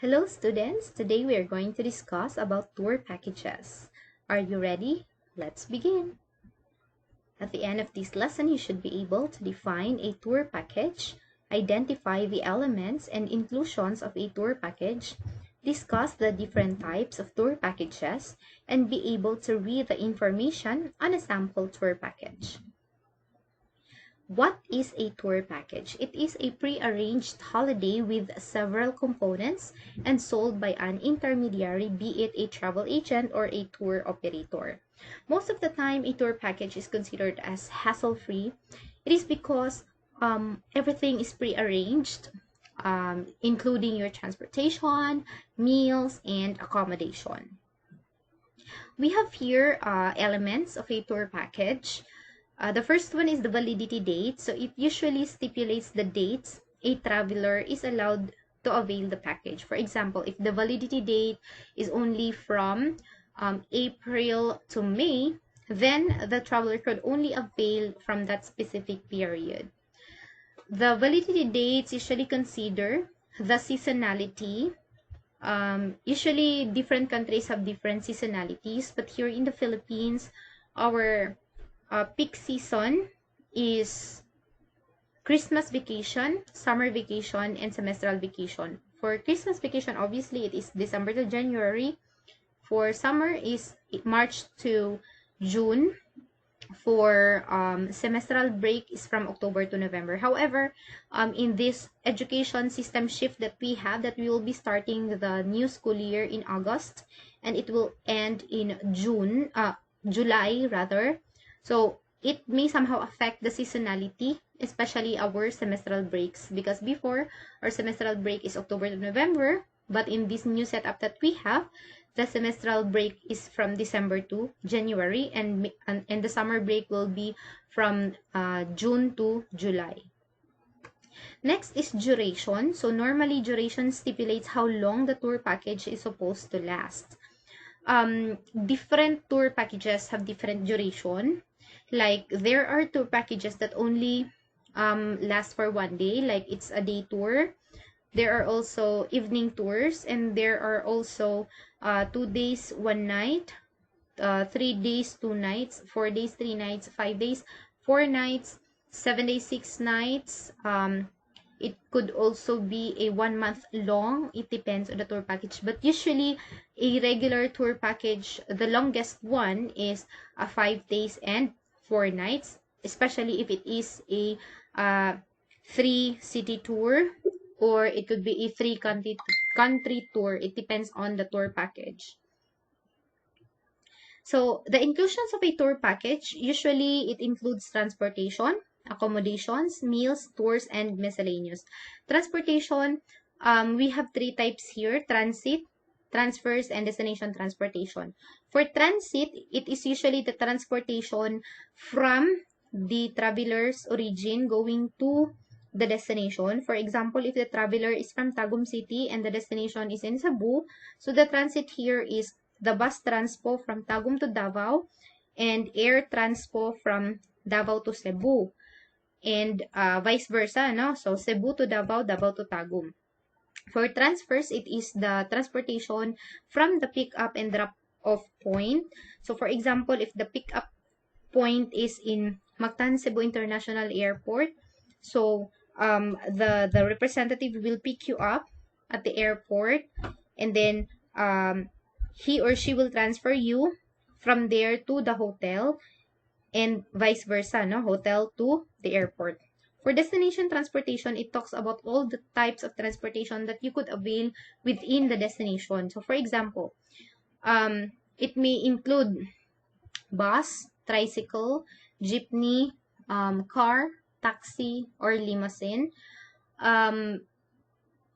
Hello students, today we are going to discuss about tour packages. Are you ready? Let's begin. At the end of this lesson, you should be able to define a tour package, identify the elements and inclusions of a tour package, discuss the different types of tour packages, and be able to read the information on a sample tour package. What is a tour package? It is a pre-arranged holiday with several components and sold by an intermediary, be it a travel agent or a tour operator. Most of the time, a tour package is considered as hassle-free. It is because everything is pre-arranged, including your transportation, meals, and accommodation. We have here elements of a tour package. The first one is the validity date. So it usually stipulates the dates a traveler is allowed to avail the package. For example, if the validity date is only from April to May, then the traveler could only avail from that specific period. The validity dates usually consider the seasonality. Usually different countries have different seasonalities, but here in the Philippines, our peak season is Christmas vacation, summer vacation, and semestral vacation. For Christmas vacation, obviously, it is December to January. For summer is March to June. For semestral break is from October to November. However, in this education system shift that we have, that we will be starting the new school year in August, and it will end in July rather. So it may somehow affect the seasonality, especially our semestral breaks, because before our semestral break is October to November, but in this new setup that we have, the semestral break is from December to January, and the summer break will be from June to July. Next is duration. So normally duration stipulates how long the tour package is supposed to last. Different tour packages have different duration. Like there are tour packages that only last for one day, like it's a day tour. There are also evening tours, and there are also 2 days, 1 night, 3 days, 2 nights, 4 days, 3 nights, 5 days, 4 nights, 7 days, 6 nights. It could also be a 1 month long. It depends on the tour package. But usually, a regular tour package, the longest one is 5 days and 4 nights, especially if it is a 3 city tour, or it could be a 3 country tour. It depends on the tour package. So the inclusions of a tour package, usually it includes transportation, accommodations, meals, tours, and miscellaneous. Transportation, we have 3 types here: transit, transfers, and destination transportation. For transit, it is usually the transportation from the traveler's origin going to the destination. For example, if the traveler is from Tagum City and the destination is in Cebu, so the transit here is the bus transpo from Tagum to Davao and air transpo from Davao to Cebu, and vice versa, no? So Cebu to Davao, Davao to Tagum. For transfers, it is the transportation from the pick-up and drop-off point. So for example, if the pick-up point is in Mactan Cebu International Airport, so the representative will pick you up at the airport, and then he or she will transfer you from there to the hotel, and vice versa, no? Hotel to the airport. For destination transportation, it talks about all the types of transportation that you could avail within the destination. So for example, it may include bus, tricycle, jeepney, car, taxi, or limousine.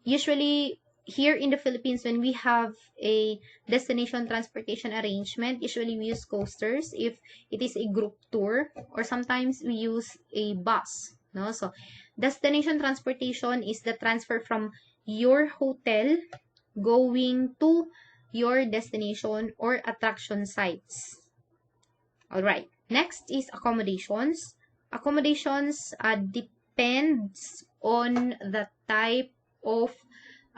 Usually, here in the Philippines, when we have a destination transportation arrangement, usually we use coasters if it is a group tour, or sometimes we use a bus. No? So, destination transportation is the transfer from your hotel going to your destination or attraction sites. Alright, next is accommodations. Accommodations depends on the type of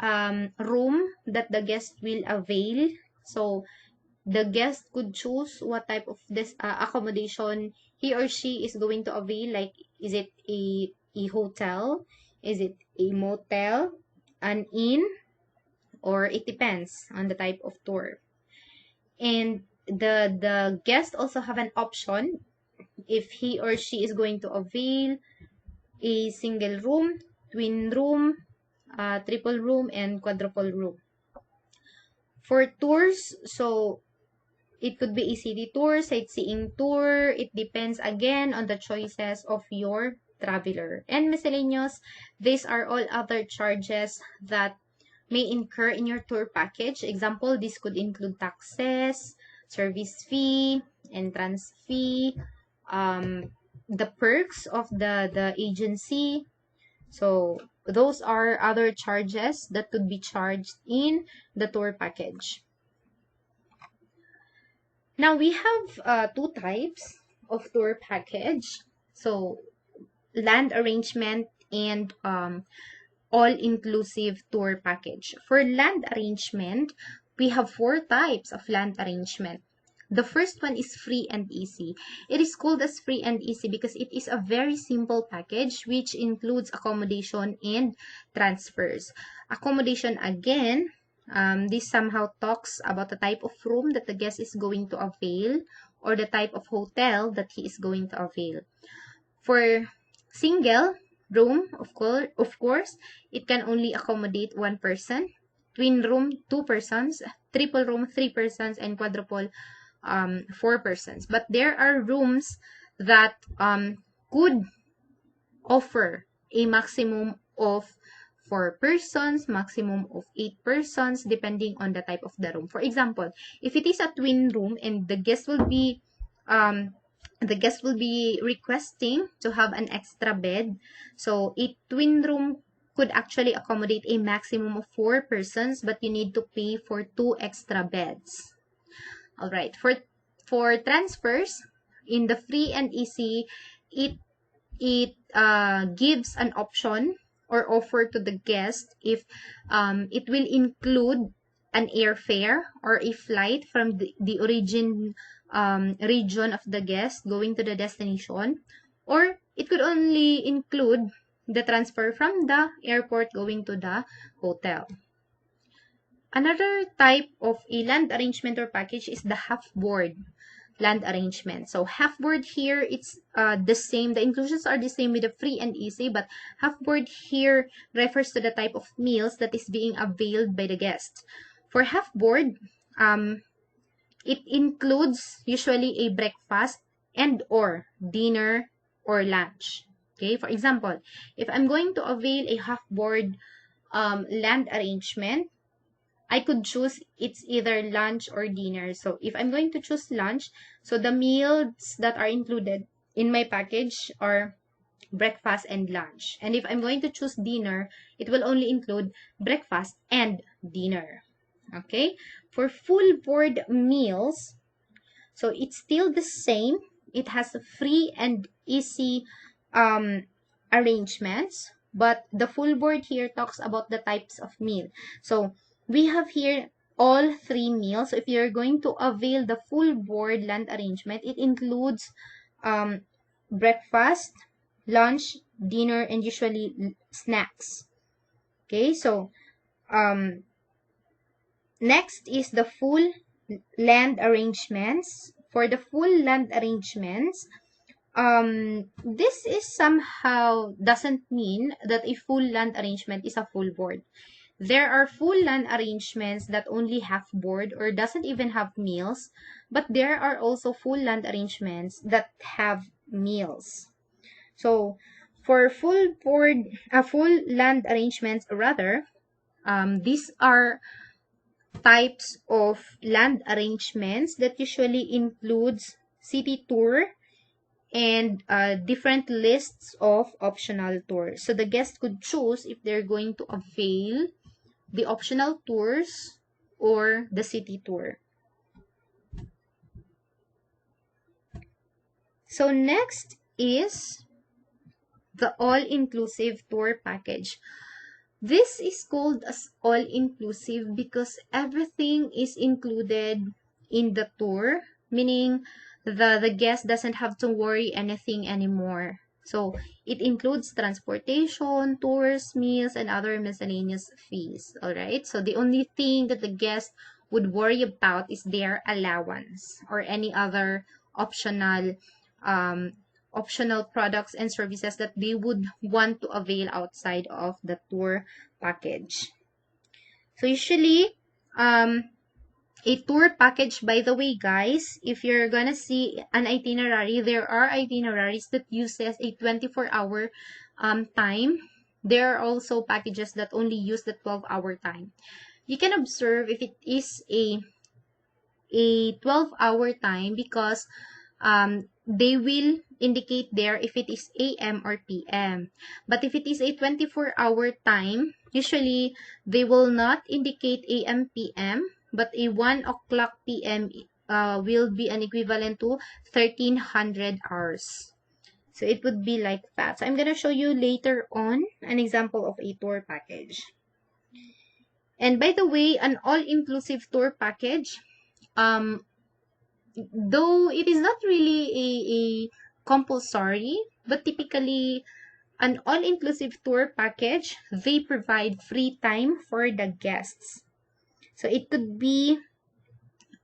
room that the guest will avail. So the guest could choose what type of this accommodation he or she is going to avail. Like, is it a hotel? Is it a motel? An inn? Or it depends on the type of tour. And the guest also have an option if he or she is going to avail a single room, twin room, triple room, and quadruple room. For tours, so it could be a city tour, sightseeing tour. It depends again on the choices of your traveler. And miscellaneous, these are all other charges that may incur in your tour package. Example, this could include taxes, service fee, entrance fee, the perks of the agency. So those are other charges that could be charged in the tour package. Now we have two types of tour package. So land arrangement and all-inclusive tour package. For land arrangement, we have four types of land arrangement. The first one is free and easy. It is called as free and easy because it is a very simple package which includes accommodation and transfers. Accommodation, again, this somehow talks about the type of room that the guest is going to avail or the type of hotel that he is going to avail. For single room, of course, it can only accommodate one person. Twin room, 2 persons. Triple room, 3 persons. And quadruple, 4 persons. But there are rooms that could offer a maximum of 4 persons, maximum of 8 persons, depending on the type of the room. For example, if it is a twin room and the guest will be requesting to have an extra bed, so a twin room could actually accommodate a maximum of 4 persons, but you need to pay for 2 extra beds. All right, for transfers in the free and easy, it gives an option or offer to the guest if it will include an airfare or a flight from the region of the guest going to the destination, or it could only include the transfer from the airport going to the hotel. Another type of a land arrangement or package is the half-board land arrangement. So half-board here, it's the same. The inclusions are the same with the free and easy, but half-board here refers to the type of meals that is being availed by the guest. For half-board, it includes usually a breakfast and or dinner or lunch. Okay, for example, if I'm going to avail a half-board land arrangement, I could choose it's either lunch or dinner. So if I'm going to choose lunch, so the meals that are included in my package are breakfast and lunch. And if I'm going to choose dinner, it will only include breakfast and dinner. Okay? For full board meals, so it's still the same. It has free and easy arrangements, but the full board here talks about the types of meal. So we have here all 3 meals. So if you're going to avail the full board land arrangement, it includes breakfast, lunch, dinner, and usually snacks. Okay, so next is the full land arrangements. For the full land arrangements, this is somehow doesn't mean that a full land arrangement is a full board. There are full land arrangements that only have board or doesn't even have meals, but there are also full land arrangements that have meals. So for full land arrangements rather, these are types of land arrangements that usually includes city tour and different lists of optional tours. So the guest could choose if they're going to avail the optional tours or the city tour. So next is the all-inclusive tour package. This is called as all-inclusive because everything is included in the tour, meaning the guest doesn't have to worry anything anymore. So it includes transportation, tours, meals, and other miscellaneous fees. All right. So the only thing that the guest would worry about is their allowance or any other optional um, optional products and services that they would want to avail outside of the tour package. So usually, a tour package, by the way, guys, if you're gonna see an itinerary, there are itineraries that uses a 24-hour time. There are also packages that only use the 12-hour time. You can observe if it is a 12-hour time because they will indicate there if it is AM or PM. But if it is a 24-hour time, usually they will not indicate AM, PM, but a 1 o'clock PM will be an equivalent to 1300 hours. So it would be like that. So I'm going to show you later on an example of a tour package. And by the way, an all-inclusive tour package, though it is not really a compulsory, but typically an all-inclusive tour package, they provide free time for the guests. So it could be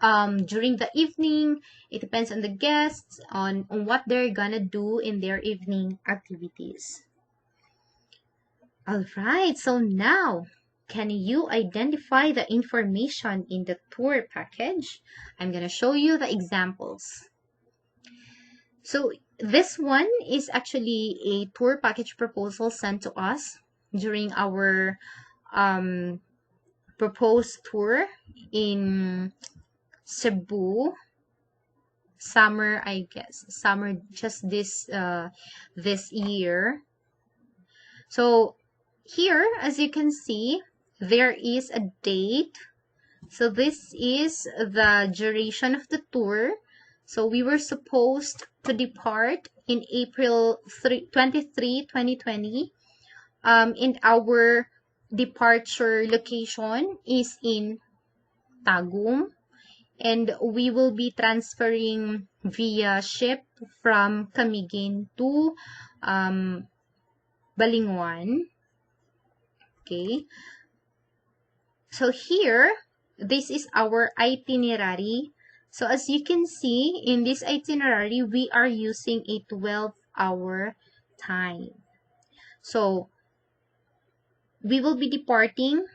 during the evening. It depends on the guests, on what they're gonna do in their evening activities. All right, so now, can you identify the information in the tour package? I'm going to show you the examples. So this one is actually a tour package proposal sent to us during our proposed tour in Cebu. Summer, I guess. Summer just this year. So here, as you can see, there is a date. So this is the duration of the tour. So we were supposed to depart in April 23, 2020. And our departure location is in Tagum. And we will be transferring via ship from Camiguin to Balingwan. Okay. So here, this is our itinerary. So as you can see, in this itinerary, we are using a 12-hour time. So we will be departing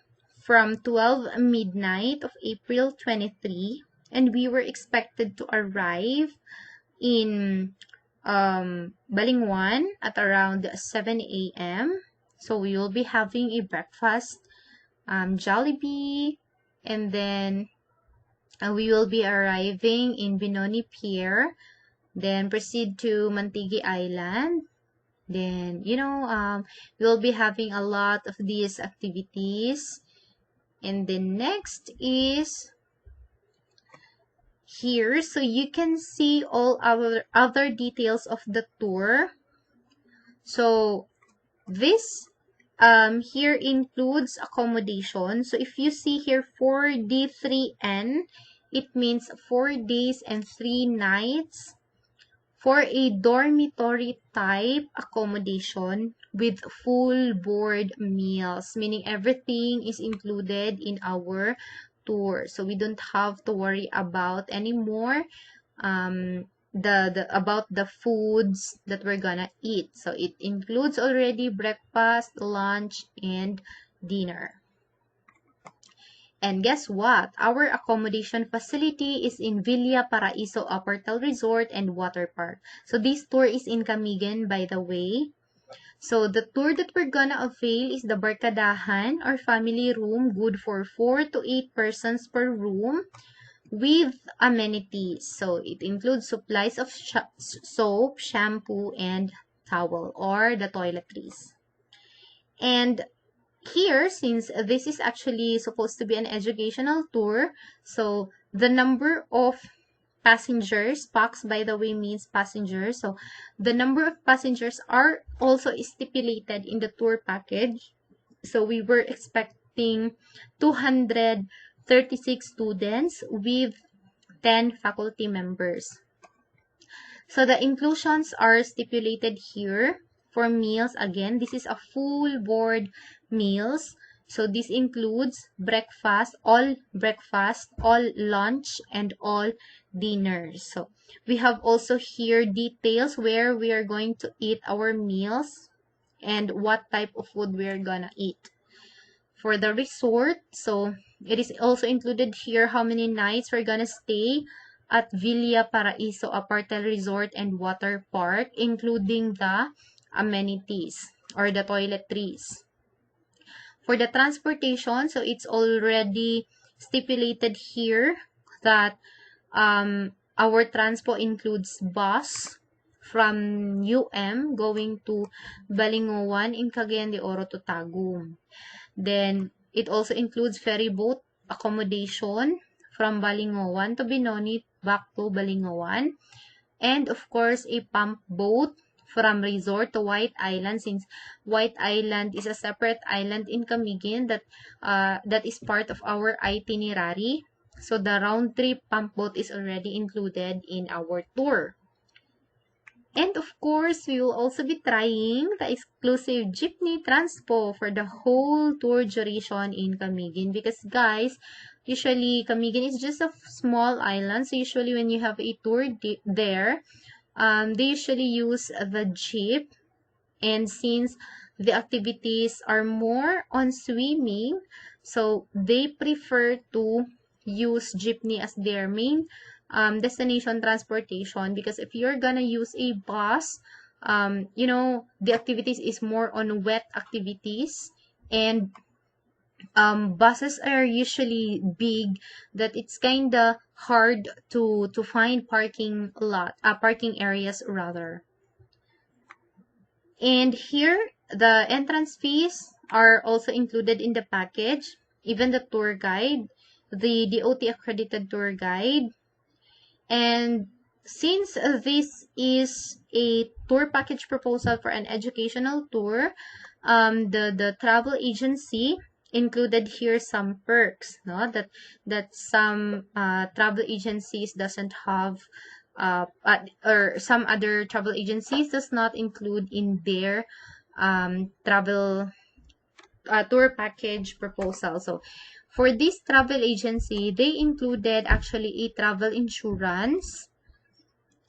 from 12 midnight of April 23, and we were expected to arrive in Balingwan at around 7 a.m. So we will be having a breakfast, Jollibee, and then we will be arriving in Binoni Pier, then proceed to Mantigi Island. Then, we'll be having a lot of these activities. And then next is here. So you can see all our other details of the tour. So this here includes accommodation. So if you see here 4D3N, it means 4 days and 3 nights for a dormitory type accommodation with full board meals, meaning everything is included in our tour. So we don't have to worry about anymore about the foods that we're gonna eat. So it includes already breakfast, lunch, and dinner. And guess what? Our accommodation facility is in Villa Paraiso Aportal Resort and Water Park. So this tour is in Camiguin, by the way. So the tour that we're gonna avail is the Barkadahan or family room, good for 4 to 8 persons per room, with amenities. So it includes supplies of soap, shampoo, and towel, or the toiletries. And here, since this is actually supposed to be an educational tour, so the number of passengers, PAX by the way means passengers, so the number of passengers are also stipulated in the tour package. So we were expecting 236 students with 10 faculty members. So the inclusions are stipulated here. For meals, again, this is a full board meals. So this includes breakfast, all lunch, and all dinners. So we have also here details where we are going to eat our meals and what type of food we are gonna eat. For the resort, so it is also included here how many nights we're gonna stay at Villa Paraiso Apartel Resort and Water Park, including the amenities or the toiletries. For the transportation, so it's already stipulated here that our transport includes bus from UM going to Balingoan in Cagayan de Oro to Tagum. Then it also includes ferry boat accommodation from Balingoan to Binoni back to Balingoan. And of course, a pump boat from resort to White Island, since White Island is a separate island in Camiguin that is part of our itinerary. So the round trip pump boat is already included in our tour. And of course, we will also be trying the exclusive jeepney transpo for the whole tour duration in Camiguin. Because guys, usually Camiguin is just a small island. So usually when you have a tour there, they usually use the jeep. And since the activities are more on swimming, so they prefer to use jeepney as their main destination transportation, because if you're gonna use a bus, you know, the activities is more on wet activities, and buses are usually big that it's kind of hard to find parking areas rather. And here the entrance fees are also included in the package, even the tour guide, the DOT accredited tour guide. And since this is a tour package proposal for an educational tour, the travel agency included here some perks, no? That some travel agencies doesn't have, or some other travel agencies does not include in their travel tour package proposal. So for this travel agency, they included actually a travel insurance,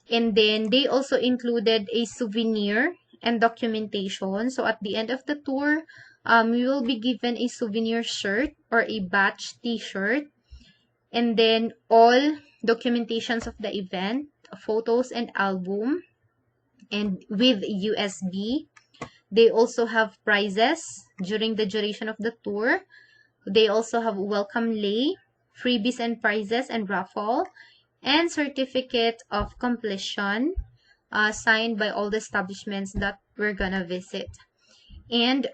and then they also included a souvenir and documentation. So at the end of the tour, we will be given a souvenir shirt or a batch t-shirt, and then all documentations of the event, photos and album, and with USB. They also have prizes during the duration of the tour. They also have welcome lei, freebies and prizes and raffle, and certificate of completion signed by all the establishments that we're gonna visit. And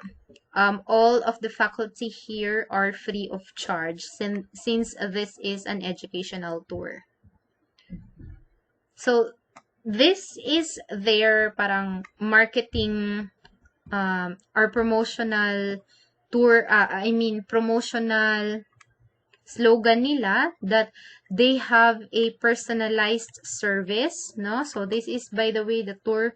all of the faculty here are free of charge since this is an educational tour. So this is their parang marketing or promotional tour, promotional slogan nila, that they have a personalized service, no? So this is, by the way, the tour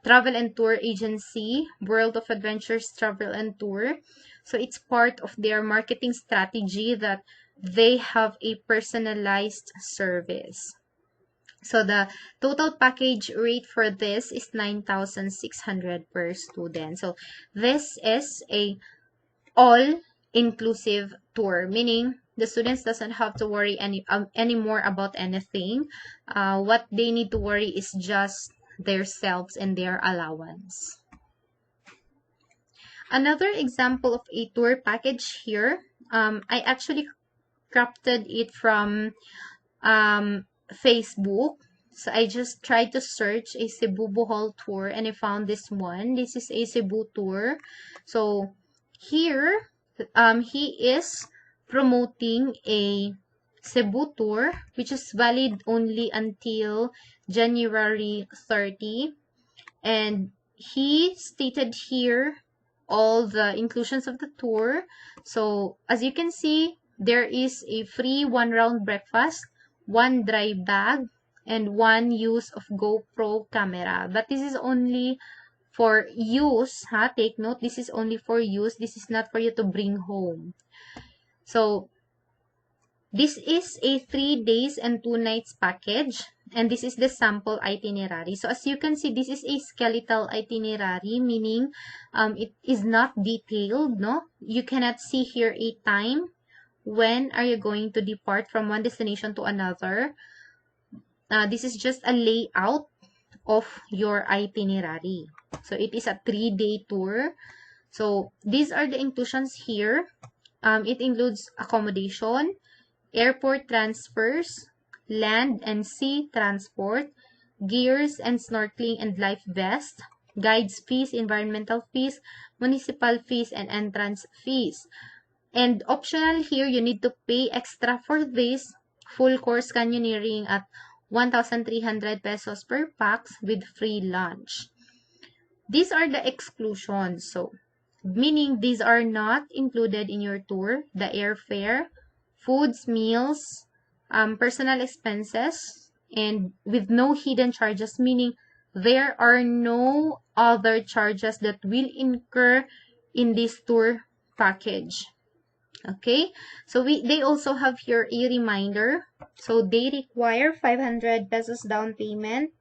travel and tour agency, World of Adventures Travel and Tour. So it's part of their marketing strategy that they have a personalized service. So the total package rate for this is 9,600 per student. So this is a all-inclusive tour, meaning the students doesn't have to worry anymore about anything. What they need to worry is just themselves and their allowance. Another example of a tour package here, I actually crafted it from Facebook. So I just tried to search a Cebu Bohol tour and I found this one. This is a Cebu tour. So here, he is promoting a Cebu tour, which is valid only until January 30. And he stated here all the inclusions of the tour. So as you can see, there is a free 1 round breakfast, 1 dry bag, and 1 use of GoPro camera. But this is only for use, ha? Take note, this is only for use. This is not for you to bring home. So this is a 3 days and 2 nights package, and this is the sample itinerary. So as you can see, this is a skeletal itinerary, meaning it is not detailed, no? You cannot see here a time when are you going to depart from one destination to another. This is just a layout of your itinerary. So it is a 3-day tour. So these are the inclusions here. It includes accommodation, airport transfers, land and sea transport, gears and snorkeling and life vest, guides fees, environmental fees, municipal fees, and entrance fees. And optional here, you need to pay extra for this full course canyoneering at 1,300 pesos per pax with free lunch. These are the exclusions. So, meaning these are not included in your tour: the airfare, foods, meals, personal expenses, and with no hidden charges, meaning there are no other charges that will incur in this tour package. Okay, so they also have here a reminder. So they require 500 pesos down payment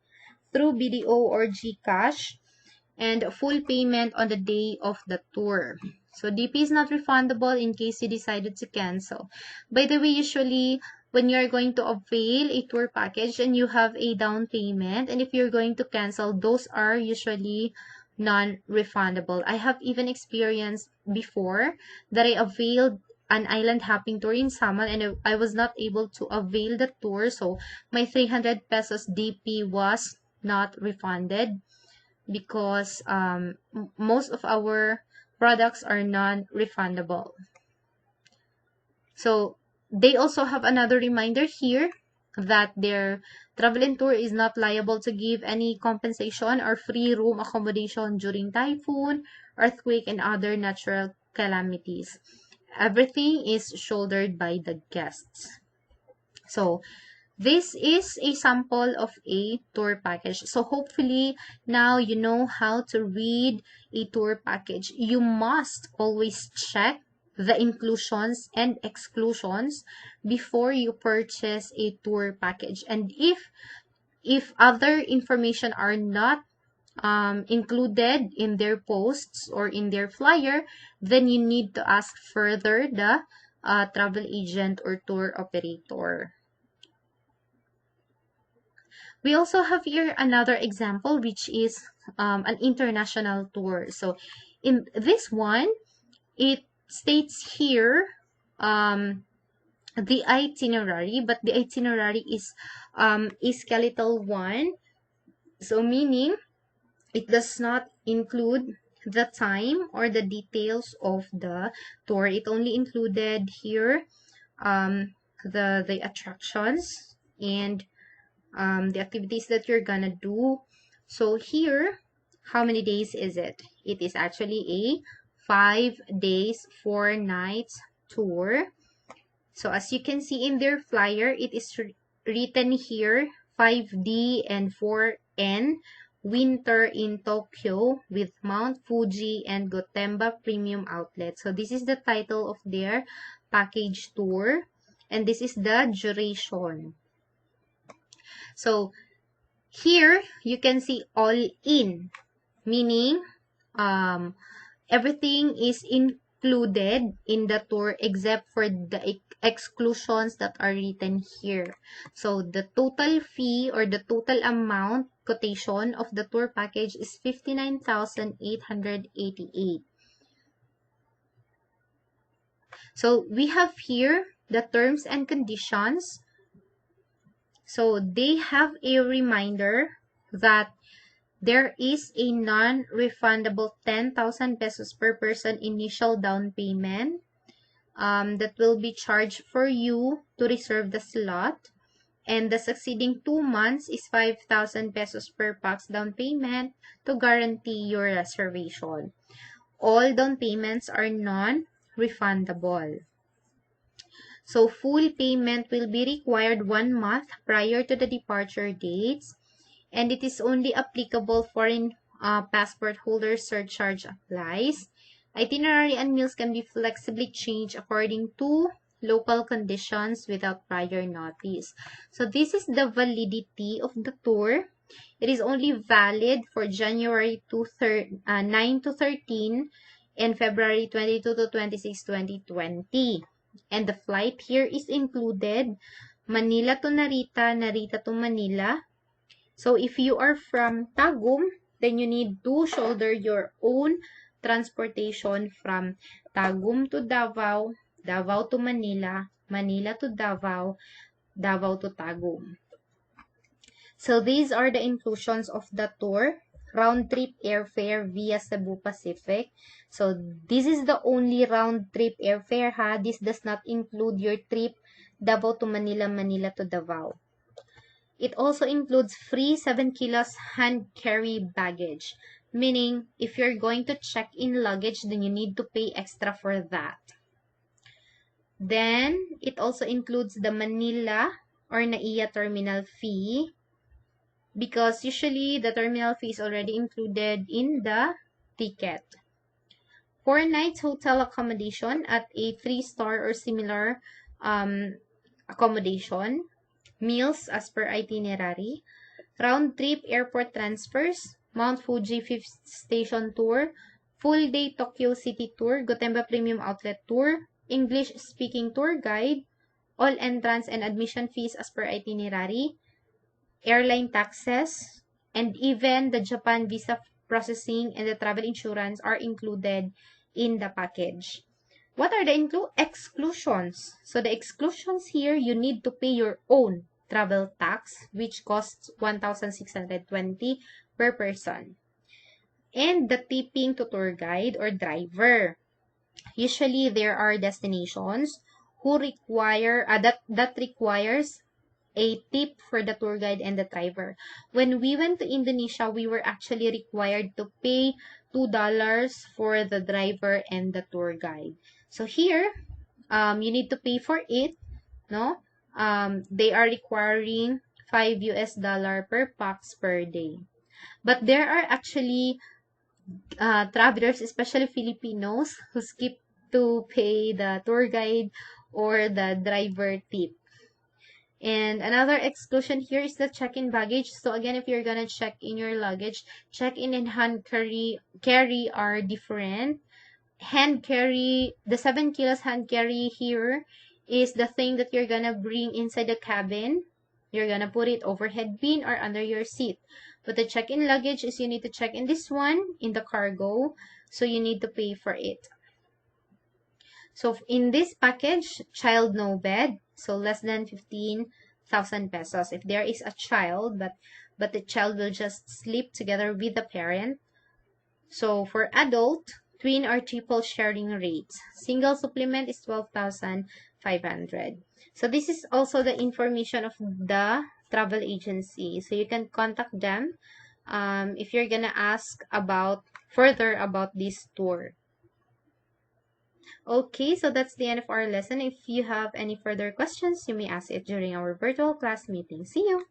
through BDO or GCash, and full payment on the day of the tour. So DP is not refundable in case you decided to cancel. By the way, usually when you're going to avail a tour package and you have a down payment, and if you're going to cancel, those are usually non-refundable. I have even experienced before that I availed an island hopping tour in Samal and I was not able to avail the tour, so my 300 pesos DP was not refunded because most of our products are non-refundable. So they also have another reminder here that their travel and tour is not liable to give any compensation or free room accommodation during typhoon, earthquake, and other natural calamities. Everything is shouldered by the guests. So this is a sample of a tour package. So hopefully now you know how to read a tour package. You must always check the inclusions and exclusions before you purchase a tour package. And if other information are not included in their posts or in their flyer, then you need to ask further the travel agent or tour operator. We also have here another example, which is an international tour. So in this one, it states here the itinerary, but the itinerary is a skeletal one. So meaning it does not include the time or the details of the tour. It only included here the attractions and the activities that you're gonna do. So here, how many days is it? It is actually a 5 days, 4 nights tour. So as you can see in their flyer, it is written here 5D and 4N, winter in Tokyo with Mount Fuji and Gotemba Premium Outlet. So this is the title of their package tour, and this is the duration. So here you can see all in, meaning everything is included in the tour except for the exclusions that are written here. So the total fee or the total amount quotation of the tour package is 59,888. So we have here the terms and conditions. So they have a reminder that there is a non-refundable 10,000 pesos per person initial down payment that will be charged for you to reserve the slot. And the succeeding 2 months is 5,000 pesos per pax down payment to guarantee your reservation. All down payments are non-refundable. So full payment will be required 1 month prior to the departure dates, and it is only applicable foreign passport holders. Surcharge applies. Itinerary and meals can be flexibly changed according to local conditions without prior notice. So this is the validity of the tour. It is only valid for January 9 to 13 and February 22 to 26, 2020. And the flight here is included: Manila to Narita, Narita to Manila. So if you are from Tagum, then you need to shoulder your own transportation from Tagum to Davao, Davao to Manila, Manila to Davao, Davao to Tagum. So these are the inclusions of the tour. Round-trip airfare via Cebu Pacific. So this is the only round-trip airfare, ha. This does not include your trip Davao to Manila, Manila to Davao. It also includes free 7 kilos hand carry baggage. Meaning, if you're going to check in luggage, then you need to pay extra for that. Then, it also includes the Manila or NAIA terminal fee, because usually the terminal fee is already included in the ticket. 4 nights hotel accommodation at a 3-star or similar accommodation. Meals as per itinerary. Round-trip airport transfers. Mount Fuji 5th Station Tour. Full-day Tokyo City Tour. Gotemba Premium Outlet Tour. English-speaking tour guide. All entrance and admission fees as per itinerary. Airline taxes, and even the Japan visa processing and the travel insurance are included in the package. What are the exclusions? So the exclusions here, you need to pay your own travel tax, which costs 1,620 per person. And the tipping to tour guide or driver. Usually there are destinations who require that requires a tip for the tour guide and the driver. When we went to Indonesia, we were actually required to pay $2 for the driver and the tour guide. So here, you need to pay for it, no? They are requiring $5 per pax per day. But there are actually travelers, especially Filipinos, who skip to pay the tour guide or the driver tip. And another exclusion here is the check-in baggage. So again, if you're gonna check in your luggage, check-in and hand carry are different. Hand carry, the 7 kilos hand carry here is the thing that you're gonna bring inside the cabin. You're gonna put it overhead bin or under your seat. But the check-in luggage is you need to check in this one in the cargo. So you need to pay for it. So in this package, child no bed, so less than 15,000 pesos. If there is a child, but the child will just sleep together with the parent. So for adult, twin or triple sharing rates. Single supplement is 12,500. So this is also the information of the travel agency. So you can contact them if you're gonna ask further about this tour. Okay, so that's the end of our lesson. If you have any further questions, you may ask it during our virtual class meeting. See you!